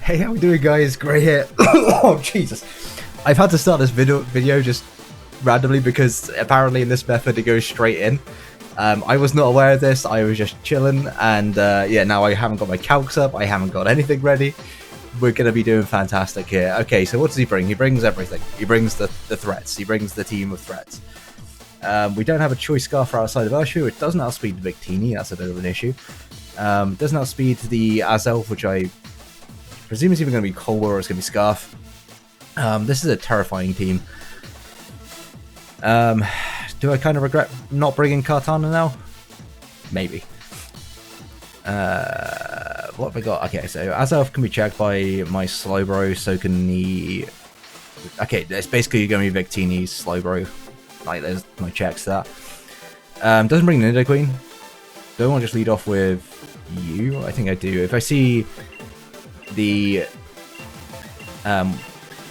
Hey, how we doing, guys? Great here. Oh, Jesus. I've had to start this video just randomly because apparently in this method it goes straight in. I was not aware of this. I was just chilling, and yeah, now I haven't got my calcs up. I haven't got anything ready. We're going to be doing fantastic here. Okay, so what does he bring? He brings everything. He brings the threats. He brings the team of threats. We don't have a choice scarf for outside of Urshu. It doesn't outspeed the Victini. That's a bit of an issue. Doesn't outspeed the Azelf, which I presume is either going to be Cold War or it's going to be Scarf. This is a terrifying team. Do I kind of regret not bringing Kartana now? Maybe. What have I got? Okay, so Azelf can be checked by my Slowbro, so can the... Okay, it's basically going to be Victini's Slowbro. Like, there's my checks to that. Doesn't bring Nido Queen. Do I want to just lead off with you? I think I do. If I see the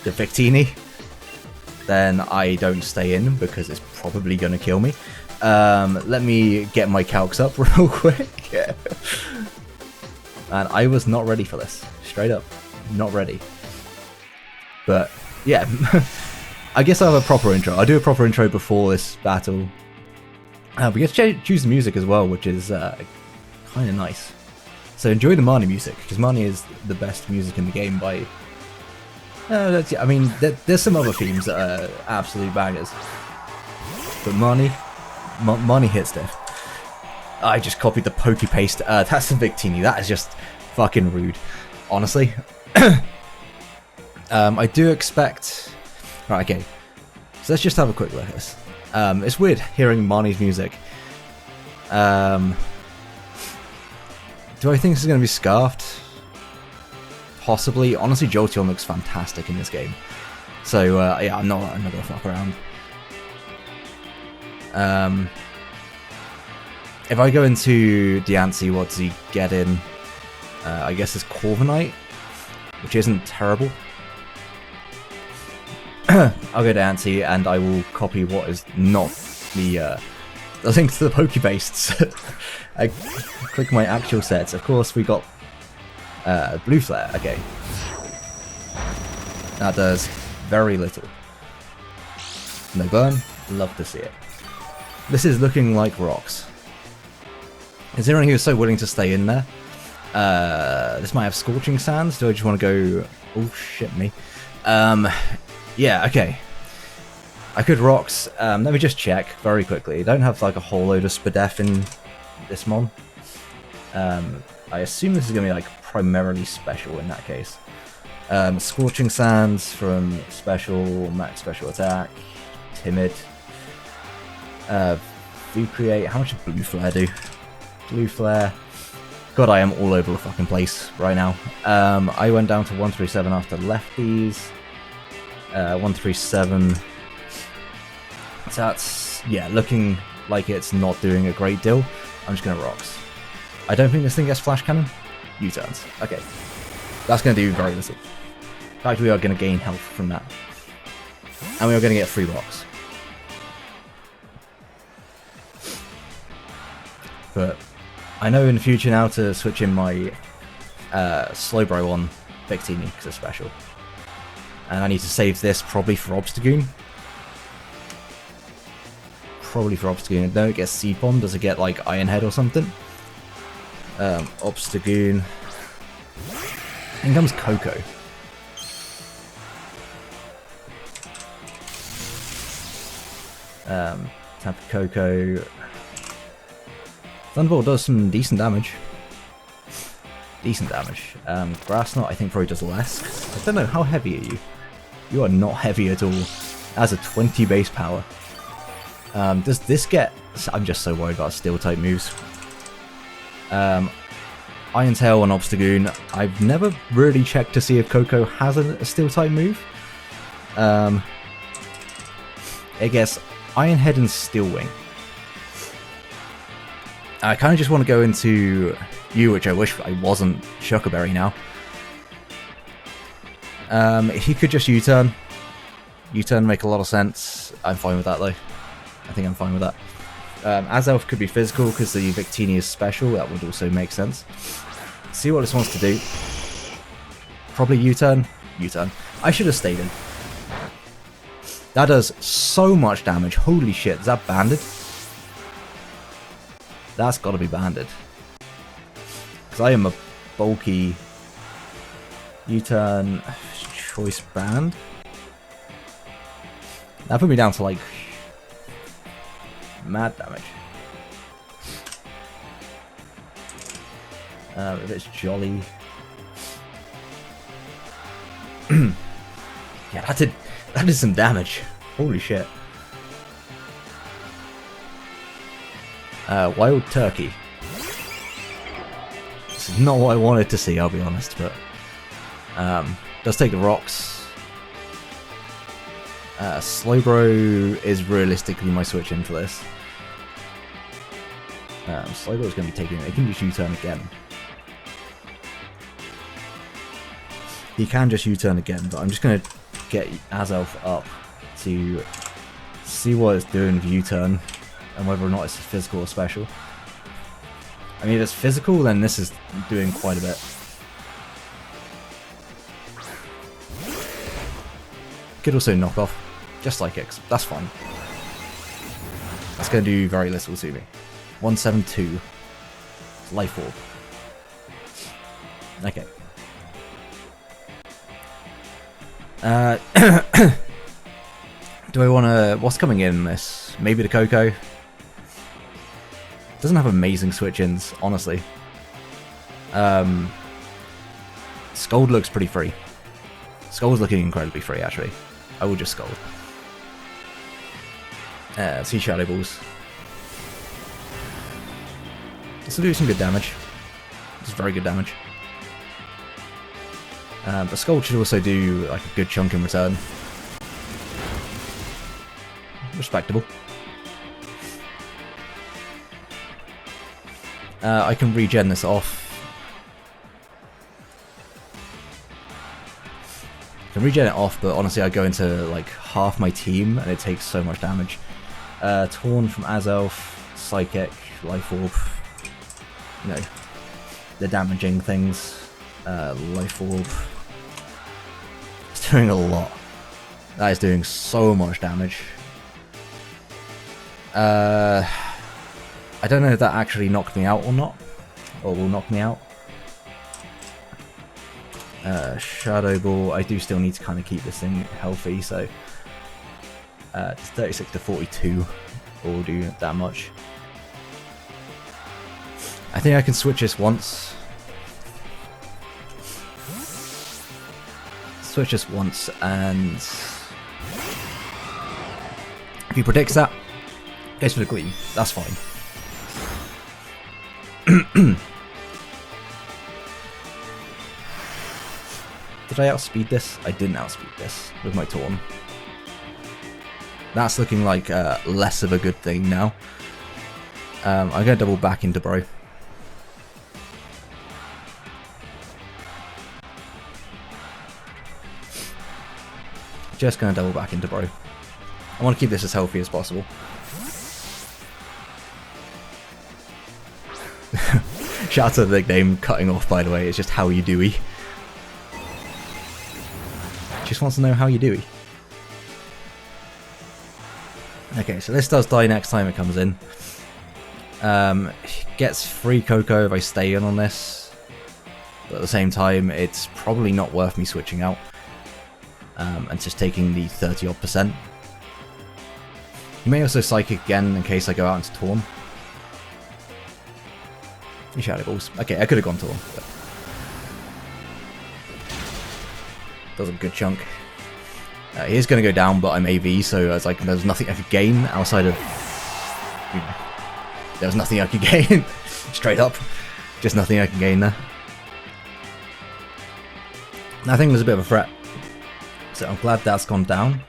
Victini, then I don't stay in because it's probably going to kill me. Let me get my calcs up real quick. And I was not ready for this. Straight up. Not ready. But, yeah. I guess I'll have a proper intro. I'll do a proper intro before this battle. We get to choose the music as well, which is kind of nice. So enjoy the Marnie music, because Marnie is the best music in the game by... I mean, there's some other themes that are absolute bangers. But Marnie hits stuff. I just copied the pokey-paste. That's the Victini. That is just fucking rude. Honestly. I do expect... Right, okay. So let's just have a quick look at this. It's weird hearing Marnie's music. Do I think this is going to be scarfed? Possibly. Honestly, Jolteon looks fantastic in this game. So, yeah, I'm not going to fuck around. If I go into Diancie, what does he get in? I guess it's Corviknight, which isn't terrible. I'll go to Diancie, and I will copy what is not the link to the Pokebastes. I click my actual sets. Of course, we got Blue Flare. Okay, that does very little. No burn. Love to see it. This is looking like rocks. Considering he was so willing to stay in there, this might have Scorching Sands. Do I just want to go? Oh shit, me. Yeah. Okay. I could rocks. Let me just check very quickly. I don't have like a whole load of Spadef in this mon. I assume this is gonna be like primarily special in that case. Scorching Sands from special, max special attack, timid. Create. How much did Blue Flare do? Blue Flare. God, I am all over the fucking place right now. I went down to 137 after lefties. 137. So that's, yeah, looking like it's not doing a great deal. I'm just going to rocks. I don't think this thing gets Flash Cannon. U-turns. Okay. That's going to do very little. In fact, we are going to gain health from that. And we are going to get 3 rocks. But I know in the future now to switch in my Slowbro on Victini because it's special. And I need to save this probably for Obstagoon. Probably for Obstagoon. No, it gets Seed Bomb. Does it get like Iron Head or something? Obstagoon. In comes Coco. Tap Coco. Thunderbolt does some decent damage. Decent damage. Grass Knot I think probably does less. I don't know, how heavy are you? You are not heavy at all. That's a 20 base power. Does this get... I'm just so worried about steel type moves. Iron Tail on Obstagoon. I've never really checked to see if Coco has a steel type move. I guess Iron Head and Steel Wing. I kind of just want to go into you, which I wish I wasn't Shuckleberry now. He could just U-turn. U-turn make a lot of sense. I'm fine with that though. I think I'm fine with that. Azelf could be physical because the Victini is special. That would also make sense. See what this wants to do. Probably U-turn. U-turn. I should have stayed in. That does so much damage. Holy shit. Is that banded? That's got to be banded. Because I am a bulky U-turn choice band. That put me down to like mad damage. If it's jolly. Yeah, that did some damage. Holy shit. Wild turkey. This is not what I wanted to see, I'll be honest, but does take the rocks. Slowbro is realistically my switch in for this. Slowbro is going to be taking it. He can just U-turn again. He can just U-turn again, but I'm just going to get Azelf up to see what it's doing with U-turn and whether or not it's physical or special. I mean, if it's physical, then this is doing quite a bit. Could also knock off, just like X. That's fine. That's going to do very little to me. 172. Life Orb. Okay. Do I want to... What's coming in this? Maybe the Coco? Doesn't have amazing switch-ins, honestly. Scold looks pretty free. Skull's looking incredibly free, actually. I will just Scold. See Shadow Balls. This will do some good damage. It's very good damage. But Scold should also do like a good chunk in return. Respectable. I can regen this off. I can regen it off, but honestly I go into like half my team and it takes so much damage. Torn from Azelf, Psychic, Life Orb. You know, the damaging things. Life Orb. It's doing a lot. That is doing so much damage. I don't know if that actually knocked me out or not. Or will knock me out. Shadow Ball. I do still need to kind of keep this thing healthy, so... it's 36 to 42 will do that much. I think I can switch this once. Switch this once, and... if he predicts that, goes for the Gleam. That's fine. Did I outspeed this? I didn't outspeed this with my Torn. That's looking like less of a good thing now. I'm going to double back into Bro. Just going to double back into Bro. I want to keep this as healthy as possible. Shout out to the nickname cutting off, by the way. It's just how you doey. Just wants to know how you doey. Okay, so this does die next time it comes in. Gets free Coco if I stay in on this. But at the same time, it's probably not worth me switching out. And just taking the 30-odd%. You may also Psychic again in case I go out into Torn. Shadow Balls. Okay, I could have gone Torn. But does a good chunk. He is going to go down, but I'm AV, so it's like there's nothing I could gain outside of... You know, there was nothing I could gain. Straight up. Just nothing I can gain there. I think there's a bit of a threat. So I'm glad that's gone down.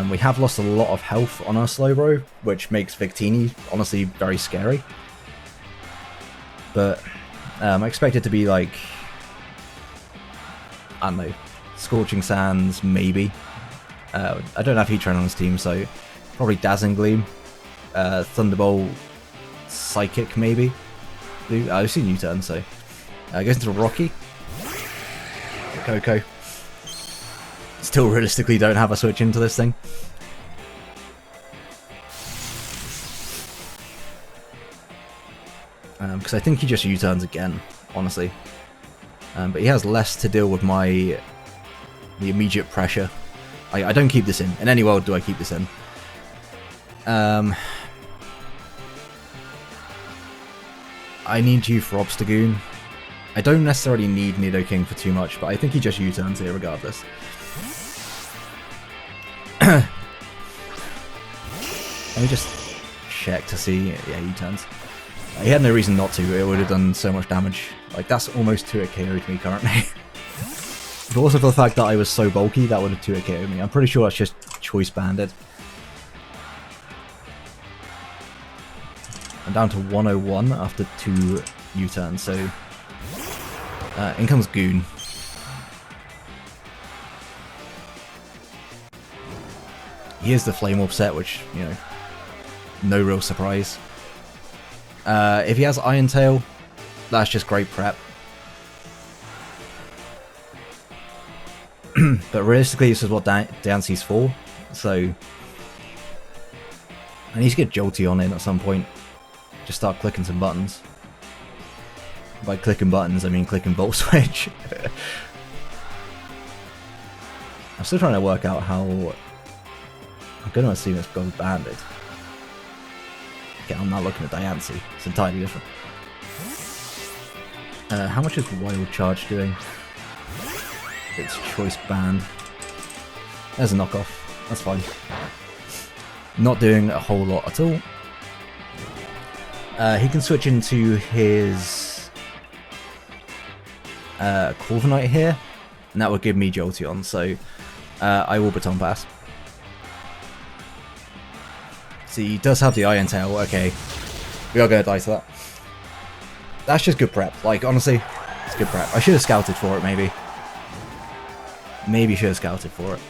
We have lost a lot of health on our Slowbro, which makes Victini honestly very scary. But I expect it to be like... I don't know. Scorching Sands, maybe. I don't have Heatran on his team, so probably Dazzling Gleam. Thunderbolt, Psychic, maybe. I've seen U-turn, so goes into a Rocky. for Coco. Still realistically don't have a switch into this thing. Because I think he just U-turns again, honestly. But he has less to deal with the immediate pressure. I don't keep this in. In any world do I keep this in. I need you for Obstagoon. I don't necessarily need Nidoking for too much, but I think he just U-turns here regardless. Let me just check to see. Yeah, U-turns. He had no reason not to. It would have done so much damage. Like, that's almost 2-hit KO'd me currently. But also for the fact that I was so bulky, that would have 2-hit KO'd me. I'm pretty sure that's just choice banded. I'm down to 101 after 2 U-turns, so... in comes Goon. He is the Flame Orb set, which, you know, no real surprise. If he has Iron Tail, that's just great prep. But realistically, this is what Dancy's for, so... I need to get Jolteon in at some point. Just start clicking some buttons. By clicking buttons, I mean clicking Volt Switch. I'm still trying to work out how... I'm going to assume it's goes banded. Okay, I'm not looking at Diancie. It's entirely different. How much is Wild Charge doing? It's choice band. There's a knockoff. That's fine. Not doing a whole lot at all. He can switch into his Corviknight here, and that would give me Jolteon, so I will Baton Pass. See, he does have the Iron Tail, okay. We are going to die to that. That's just good prep, like, honestly, it's good prep. I should have scouted for it, maybe. Maybe should have scouted for it.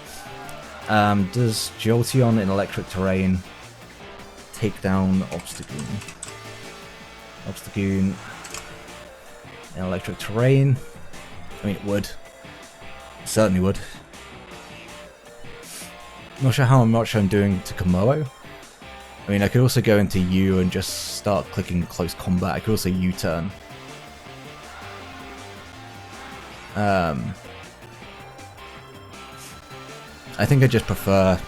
Does Jolteon in Electric Terrain take down Obstagoon? Obstagoon in Electric Terrain? I mean, it would. It certainly would. Not sure how much I'm doing to Komodo. I mean, I could also go into U and just start clicking Close Combat. I could also U-turn. I think I just prefer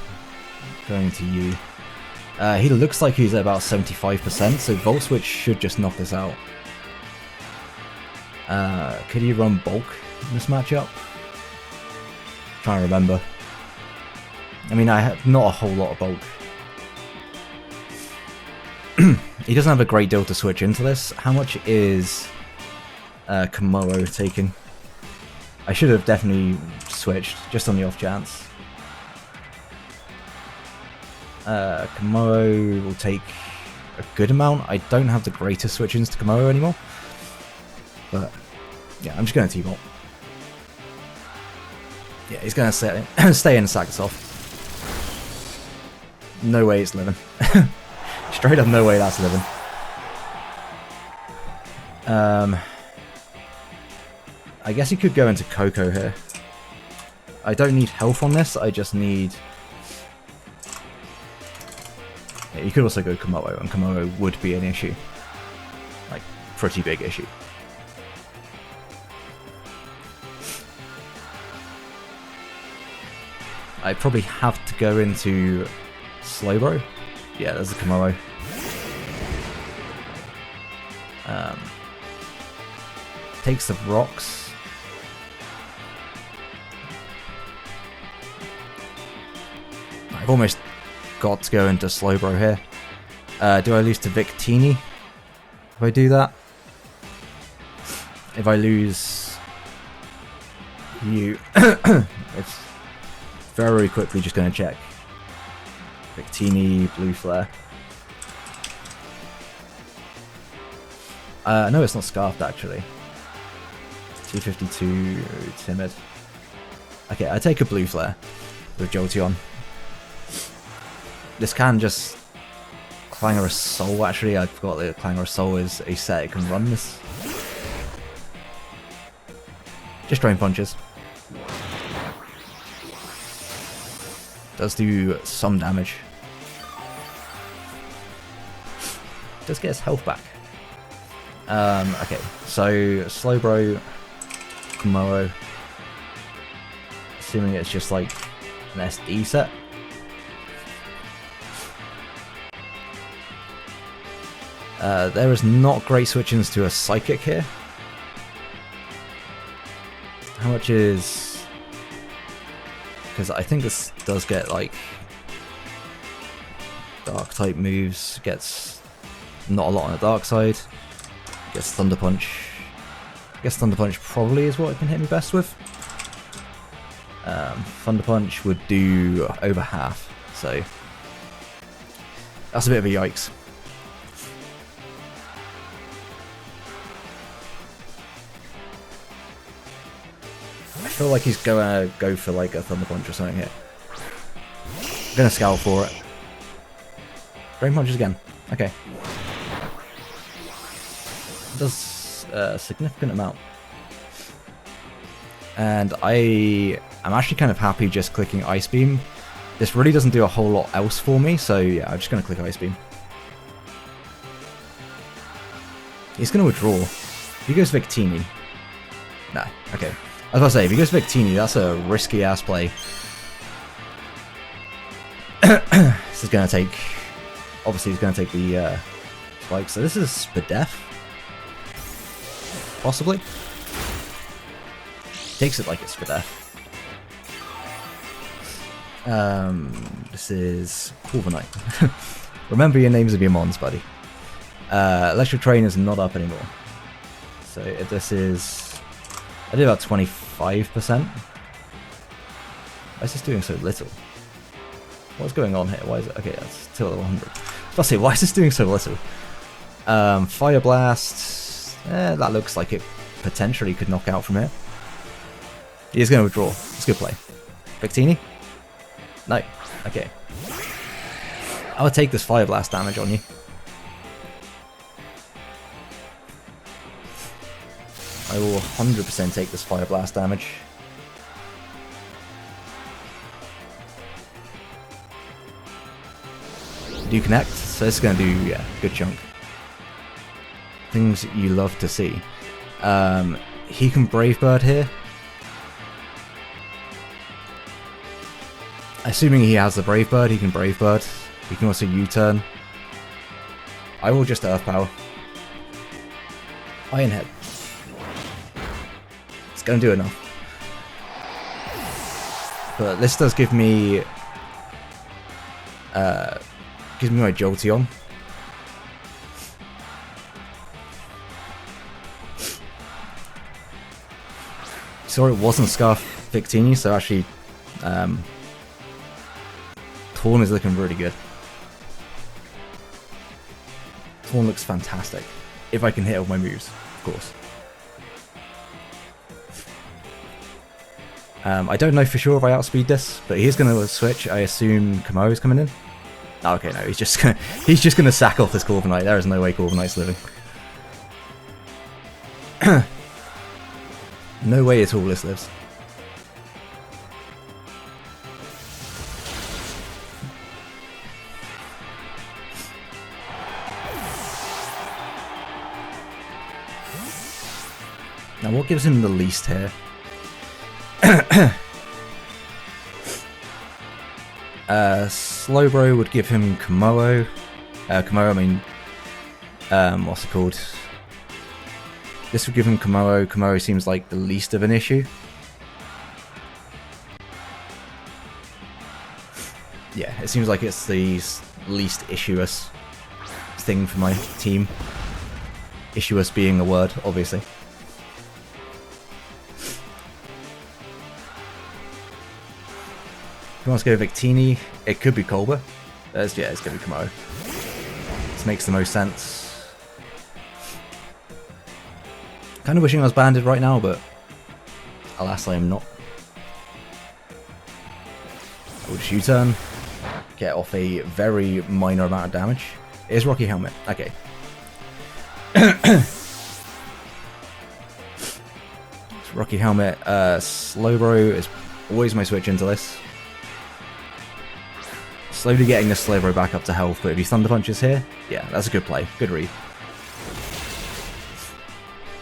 going to U. He looks like he's at about 75%, so Volt Switch should just knock this out. Could he run Bulk in this matchup? Trying to remember. I mean, I have not a whole lot of Bulk. He doesn't have a great deal to switch into this. How much is Komodo taking? I should have definitely switched, just on the off chance. Komodo will take a good amount. I don't have the greatest switch-ins to Komodo anymore. But, yeah, I'm just going to T-Bolt. Yeah, he's going to stay in and sack us off. No way it's living. Straight up no way that's living. I guess he could go into Coco here. I don't need health on this, I just need... Yeah, you could also go Komodo, and Komodo would be an issue. Like, pretty big issue. I probably have to go into Slowbro. Yeah, there's a Komodo. Takes the rocks. I've almost got to go into Slowbro here. Do I lose to Victini if I do that? If I lose you, it's very quickly just going to check. Victini, Blue Flare. No, it's not Scarfed actually. 252, Timid. Okay, I take a Blue Flare with Jolteon. This can just... Clangorous Soul, actually, I forgot that Clangorous Soul is a set it can run this. Just Drain Punches. Does do some damage. Does get his health back. Okay, so Slowbro, Komodo. Assuming it's just like an SD set. There is not great switch-ins to a Psychic here. How much is... Because I think this does get like dark type moves, gets not a lot on the dark side, gets Thunder Punch. I guess Thunder Punch probably is what it can hit me best with. Thunder Punch would do over half, so that's a bit of a yikes. I feel like he's gonna go for like a Thunder Punch or something here. I'm gonna scowl for it. Drain Punches again. Okay. Does a significant amount. And I am actually kind of happy just clicking Ice Beam. This really doesn't do a whole lot else for me, so yeah, I'm just gonna click Ice Beam. He's gonna withdraw. If he goes Victini. No, okay. I was about to say, if he goes Victini, that's a risky ass play. This is gonna take... Obviously, he's gonna take the spike, so this is Spadef. Possibly. Takes it like it's Spadef. This is Corviknight. Remember your names of your mons, buddy. Electric Train is not up anymore. So if this is... I did about 25%. Why is this doing so little? What's going on here? Why is it... Okay, that's still at 100. I was about to say, why is this doing so little? Fire Blast... that looks like it potentially could knock out from here. He's going to withdraw. It's a good play. Victini? No. Okay. I would take this Fire Blast damage on you. I will 100% take this Fire Blast damage. Do you connect? So it's going to do, yeah, good chunk. Things you love to see. He can Brave Bird here. Assuming he has the Brave Bird, he can Brave Bird. He can also U-turn. I will just Earth Power. Iron Head. It's going to do enough. But this does give me... gives me my Jolteon. Sorry, it wasn't Scarf Victini, so actually... Torn is looking really good. Torn looks fantastic. If I can hit all my moves, of course. I don't know for sure if I outspeed this, but he's going to switch. I assume Komodo's coming in. Oh, okay, no, he's just gonna sack off this Corviknight. There is no way Corviknight's living. No way at all this lives. Now, what gives him the least here? Slowbro would give him Komodo. Komodo, I mean... what's it called? This would give him Komodo. Komodo seems like the least of an issue. Yeah, it seems like it's the least issuous thing for my team. Issuous being a word, obviously. If he wants to go Victini, it could be Kolba. Yeah, it's going to be Komodo. This makes the most sense. Kind of wishing I was banded right now, but alas, I am not. I will just U-turn, get off a very minor amount of damage. It is Rocky Helmet. Okay. It's Rocky Helmet. Slowbro is always my switch into this. Slowly getting the Slowbro back up to health, but if he Thunder Punches here, yeah, that's a good play. Good read.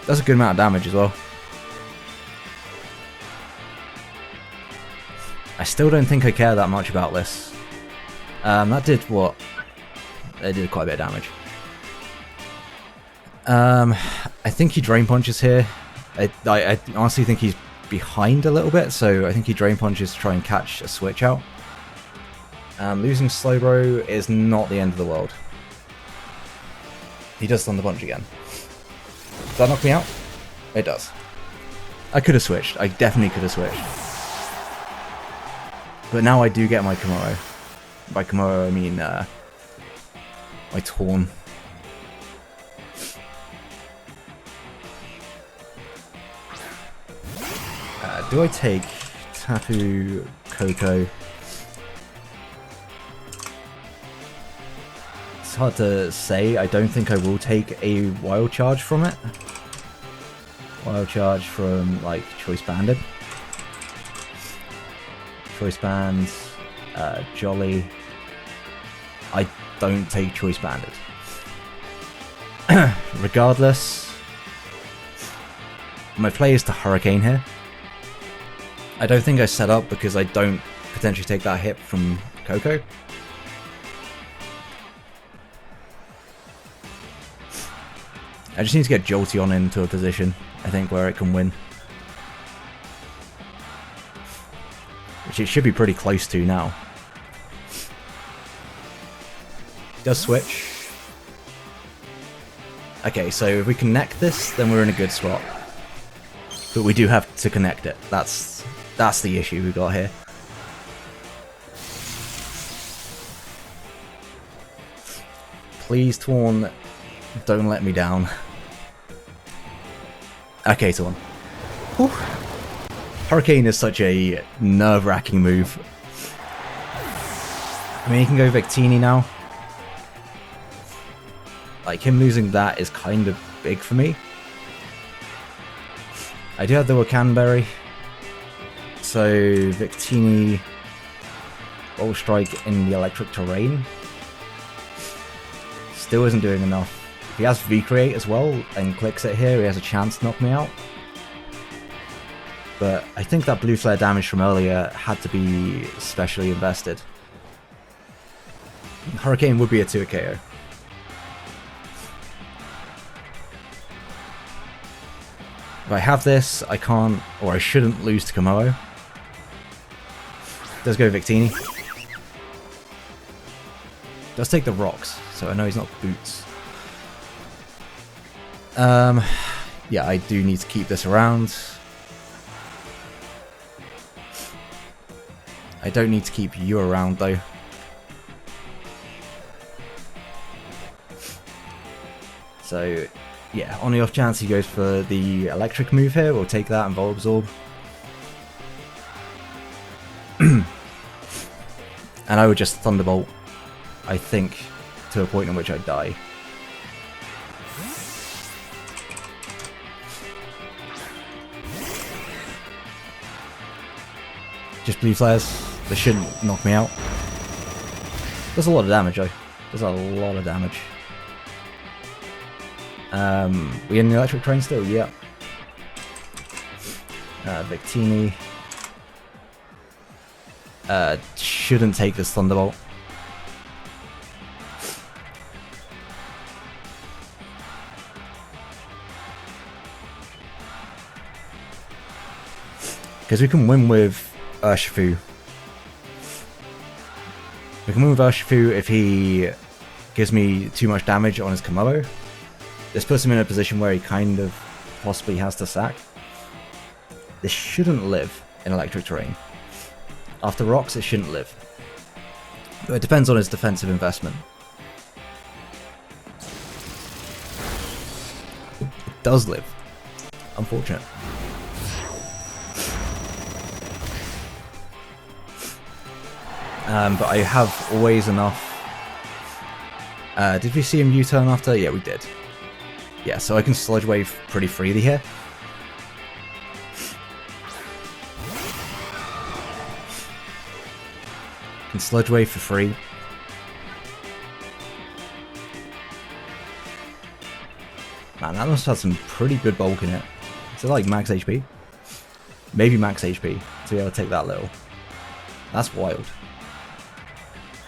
That's a good amount of damage as well. I still don't think I care that much about this. That did what? It did quite a bit of damage. I think he Drain Punches here. I honestly think he's behind a little bit, so I think he Drain Punches to try and catch a switch out. Losing Slowbro is not the end of the world. He does Thunder Punch again. Does that knock me out? It does. I could have switched. I definitely could have switched. But now I do get my Komoro. By Komoro I mean my Torn. Do I take Tapu Koko? It's hard to say. I don't think I will take a Wild Charge from it. Wild Charge from, like, Choice Banded. Choice Band, Jolly. I don't take Choice Banded. Regardless, my play is to Hurricane here. I don't think I set up because I don't potentially take that hit from Koko. I just need to get Jolteon into a position, I think, where it can win. Which it should be pretty close to now. Does switch. Okay, so if we connect this, then we're in a good spot. But we do have to connect it. That's the issue we got here. Please, Torn, don't let me down. Okay, Torn. Whew. Hurricane is such a nerve-wracking move. I mean, he can go Victini now. Like, him losing that is kind of big for me. I do have the Wakanberry. So, Victini, Volt Strike in the electric terrain. Still isn't doing enough. If he has V-Create as well and clicks it here, he has a chance to knock me out. But I think that Blue Flare damage from earlier had to be specially invested. Hurricane would be a 2 KO. If I have this, I can't, or I shouldn't lose to Komoro. Does go Victini. Does take the rocks, so I know he's not Boots. Yeah, I do need to keep this around. I don't need to keep you around though. So, yeah, on the off chance he goes for the electric move here, we'll take that and Volt Absorb. And I would just Thunderbolt, I think, to a point in which I die. Just Blue Flares. They shouldn't knock me out. Does a lot of damage though. Does a lot of damage. We in the electric train still? Yeah. Victini. Shouldn't take this Thunderbolt. Because we can win with Urshifu. We can win with Urshifu if he gives me too much damage on his Komoro. This puts him in a position where he kind of possibly has to sack. This shouldn't live in electric terrain. After rocks, it shouldn't live. But it depends on his defensive investment. It does live. Unfortunate. But I have always enough. Did we see him U-turn after? Yeah, we did. Yeah, so I can Sludge Wave pretty freely here. Can Sludge Wave for free. Man, that must have some pretty good bulk in it. Is it like max HP? Maybe max HP to be able to take that little. That's wild.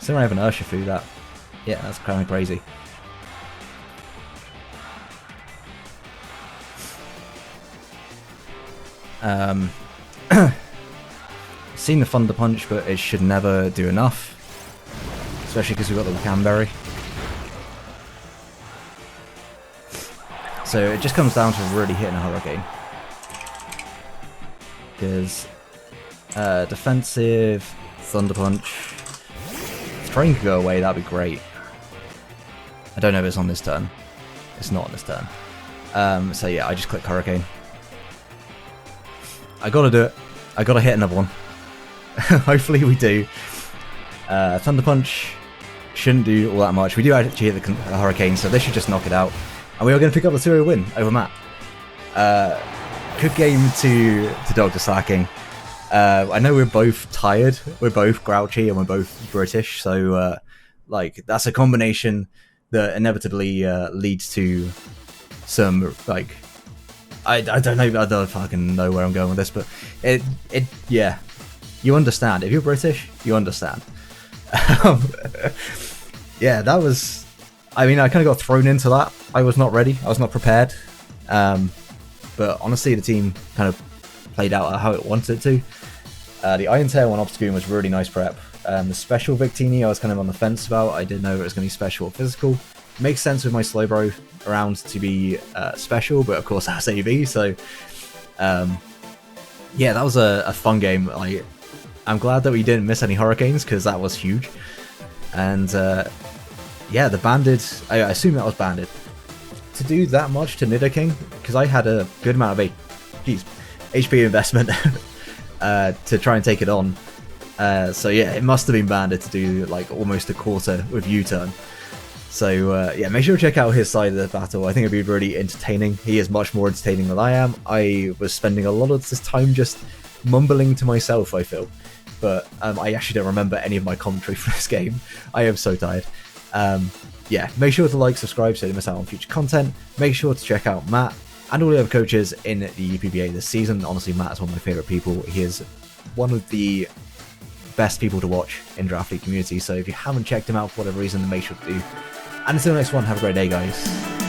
Still don't have an Urshifu that. Yeah, that's kind of crazy. Seen the Thunder Punch, but it should never do enough. Especially because we've got the Canberry. So it just comes down to really hitting a Hurricane. Because defensive, Thunder Punch. If Train could go away, that'd be great. I don't know if it's on this turn. It's not on this turn. So yeah, I just click Hurricane. I gotta do it. I gotta hit another one. Hopefully we do. Thunder Punch shouldn't do all that much. We do actually hit the Hurricane, so this should just knock it out. And we are going to pick up the 2-0 win over Matt. Good game to DrSlaking. I know we're both tired, we're both grouchy, and we're both British, so like that's a combination that inevitably leads to some like I don't know, I don't fucking know where I'm going with this, but it yeah, you understand. If you're British, you understand. Yeah, that was. I mean, I kind of got thrown into that. I was not ready. I was not prepared. But honestly, the team kind of played out how it wanted it to. The Iron Tail on Obstagoon was really nice prep. The special Victini I was kind of on the fence about. I didn't know it was going to be special or physical. Makes sense with my Slowbro around to be special, but of course that's AV, so yeah, that was a fun game. Like, I'm glad that we didn't miss any Hurricanes, because that was huge. And yeah, the Banded, I assume that was Banded. To do that much to Nidoking, because I had a good amount of HP investment to try and take it on. So yeah, it must have been Banded to do like almost a quarter with U-turn. So yeah, make sure to check out his side of the battle. I think it'd be really entertaining. He is much more entertaining than I am. I was spending a lot of this time just mumbling to myself, I feel. But I actually don't remember any of my commentary for this game. I am so tired. Yeah, make sure to like, subscribe so you don't miss out on future content. Make sure to check out Matt and all the other coaches in the UPBA this season. Honestly, Matt is one of my favourite people. He is one of the best people to watch in DrSlaking community. So if you haven't checked him out for whatever reason, then make sure to do. And until the next one, have a great day, guys.